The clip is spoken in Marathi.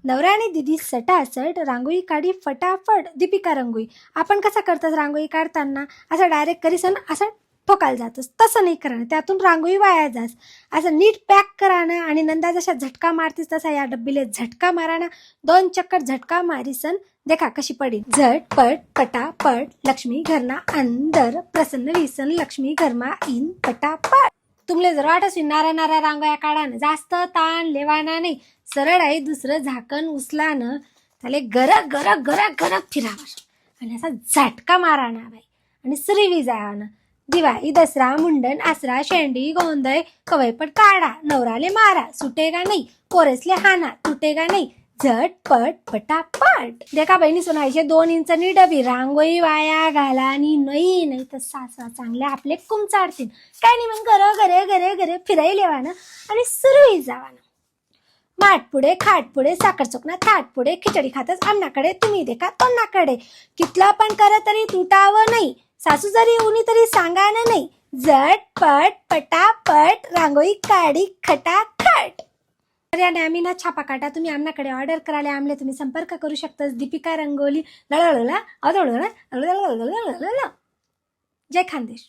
नवरा आणि दिदी सटासट रांगोळी काढी फटाफट. दीपिका रंगोळी. आपण कसं करतात रांगोळी काढताना, असं डायरेक्ट करीसन असं ठोकायला जातस, तसं नाही करा, त्यातून रांगोळी वाया जास. असं नीट पॅक करा ना, आणि नंदा जशा झटका मारतीस तसा या डब्बीले झटका मारा ना. 2 चक्कर झटका मारीसन देखा कशी पडी. झटपट पटापट लक्ष्मी घरना अंदर, प्रसन्न विसन लक्ष्मी घरमा इन पटापट. तुमले जर वाटत नाऱ्या रांगोळ्या काढा ना, जास्त ताण लेवाना नाही. सरळ आहे दुसरं झाकण उचलानं त्याला गरक गरक गरक गरक फिरावर आणि असा झटका माराना बाई, आणि सुरीवी जावाना. दिवाळी दसरा मुंडन आसरा शेंडी गोंधळ कवयपट काढा. नवराले मारा सुटेगा नाही, पोरेसले हाना तुटेगा नाही. झटपट पटापट. देखा बहिणी सोनायचे 2 इंचनी डबी रांगोळी वाया घाला आणि नाही तर सासा चांगले आपले कुमचाडतील. काय नाही मग घरे घरे घरे फिराई लेवाना आणि सुरूही जावाना. माठ पुढे खाट पुढे साखर चोकना थाट पुढे खिचडी खातच आमनाकडे, तुम्ही देखा तोंडाकडे. कितलं पण कर तरी तुटावं नाही, सासू जरी उनी तरी सांगाना नाही. झटपट पटापट रांगोळी काढी खटाखट. आणि आम्ही ना छापा काटा. तुम्ही आमनाकडे ऑर्डर करायला आमले तुम्ही संपर्क करू शकता. दीपिका रंगोली. जय खानदेश.